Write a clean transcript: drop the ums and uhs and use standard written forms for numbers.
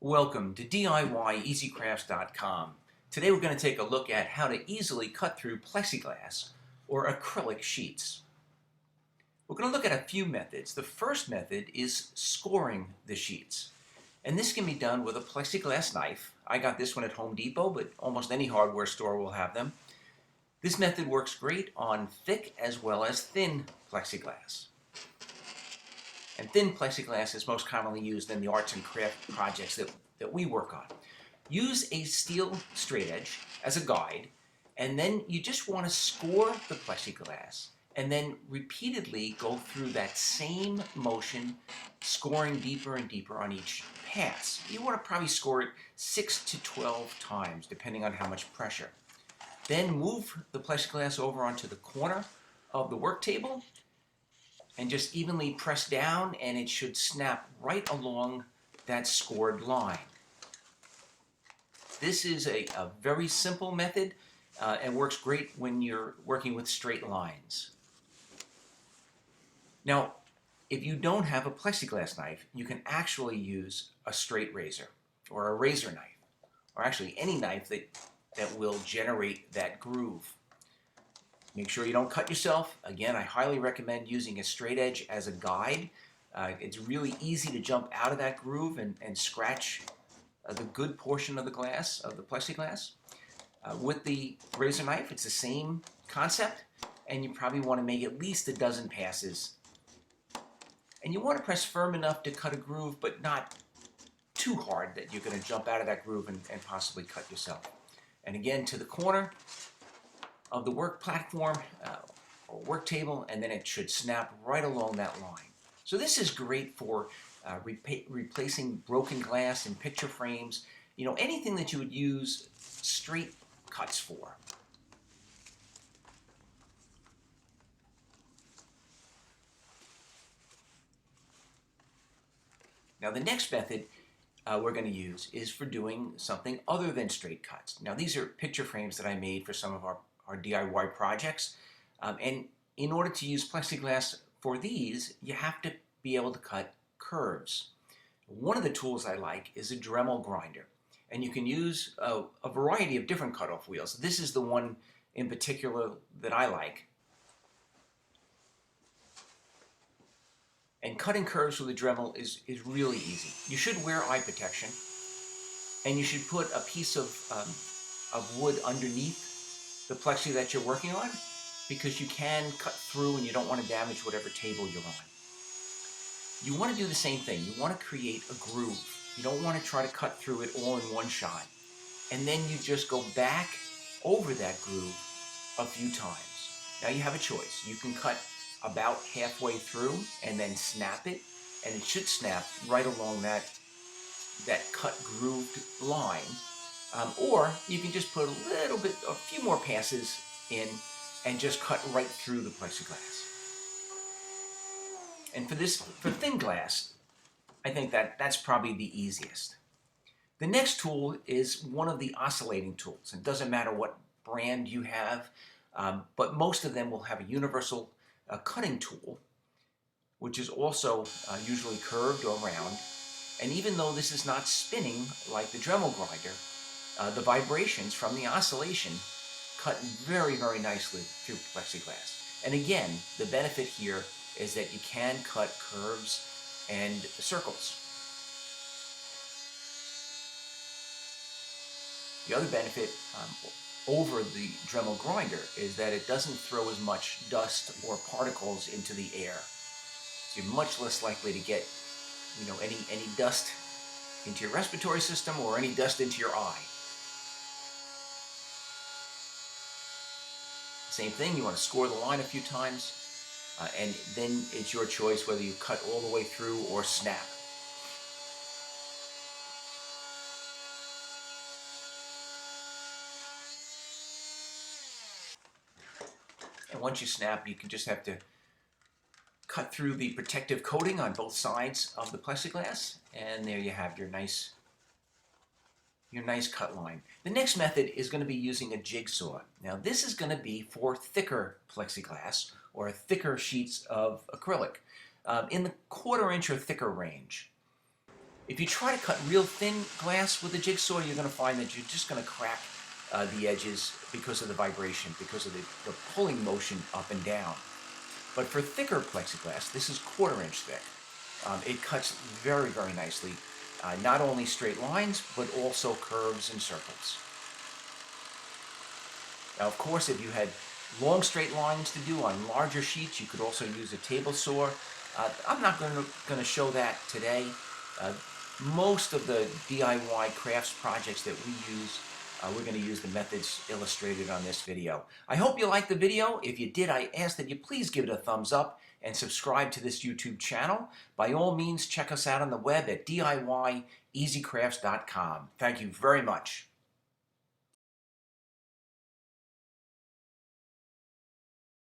Welcome to DIYEasyCrafts.com. Today we're going to take a look at how to easily cut through plexiglass or acrylic sheets. We're going to look at a few methods. The first method is scoring the sheets. And this can be done with a plexiglass knife. I got this one at Home Depot, but almost any hardware store will have them. This method works great on thick as well as thin plexiglass. And thin plexiglass is most commonly used in the arts and craft projects that we work on. Use a steel straight edge as a guide, and then you just want to score the plexiglass and then repeatedly go through that same motion, scoring deeper and deeper on each pass. You want to probably score it 6 to 12 times, depending on how much pressure. Then move the plexiglass over onto the corner of the work table and just evenly press down, and it should snap right along that scored line. This is a very simple method and works great when you're working with straight lines. Now, if you don't have a plexiglass knife, you can actually use a straight razor or a razor knife, or actually any knife that will generate that groove. Make sure you don't cut yourself. Again, I highly recommend using a straight edge as a guide. It's really easy to jump out of that groove and scratch the good portion of the glass, of the plexiglass. With the razor knife, it's the same concept, and you probably want to make at least a dozen passes. And you want to press firm enough to cut a groove, but not too hard that you're going to jump out of that groove and possibly cut yourself. And again, to the corner of the work platform or work table, and then it should snap right along that line. So this is great for replacing broken glass in picture frames, anything that you would use straight cuts for. Now the next method we're going to use is for doing something other than straight cuts. Now these are picture frames that I made for some of our DIY projects, and in order to use plexiglass for these, you have to be able to cut curves. One of the tools I like is a dremel grinder, and you can use a variety of different cutoff wheels. This is the one in particular that I like. And cutting curves with a dremel is really easy. You should wear eye protection, and you should put a piece of wood underneath the plexi that you're working on, because you can cut through and you don't want to damage whatever table you're on. You want to do the same thing. You want to create a groove. You don't want to try to cut through it all in one shot. And then you just go back over that groove a few times. Now you have a choice. You can cut about halfway through and then snap it, and it should snap right along that cut grooved line. Or you can just put a few more passes in and just cut right through the plexiglass. And for thin glass, I think that's probably the easiest. The next tool is one of the oscillating tools. It doesn't matter what brand you have, but most of them will have a universal cutting tool, which is also usually curved or round. And even though this is not spinning like the dremel grinder, the vibrations from the oscillation cut very, very nicely through plexiglass. And again, the benefit here is that you can cut curves and circles. The other benefit over the dremel grinder is that it doesn't throw as much dust or particles into the air. So you're much less likely to get any dust into your respiratory system or any dust into your eye. Same thing, you want to score the line a few times, and then it's your choice whether you cut all the way through or snap. And once you snap, you can just have to cut through the protective coating on both sides of the plexiglass, and there you have your nice cut line. The next method is going to be using a jigsaw. Now this is going to be for thicker plexiglass or thicker sheets of acrylic in the 1/4 inch or thicker range. If you try to cut real thin glass with a jigsaw, you're going to find that you're just going to crack the edges because of the vibration, because of the pulling motion up and down. But for thicker plexiglass, this is 1/4 inch thick. It cuts very, very nicely, not only straight lines, but also curves and circles. Now, of course, if you had long straight lines to do on larger sheets, you could also use a table saw. I'm not going to show that today. Most of the DIY crafts projects that we use, we're going to use the methods illustrated on this video. I hope you liked the video. If you did, I ask that you please give it a thumbs up and subscribe to this YouTube channel. By all means, check us out on the web at DIYEasyCrafts.com. Thank you very much.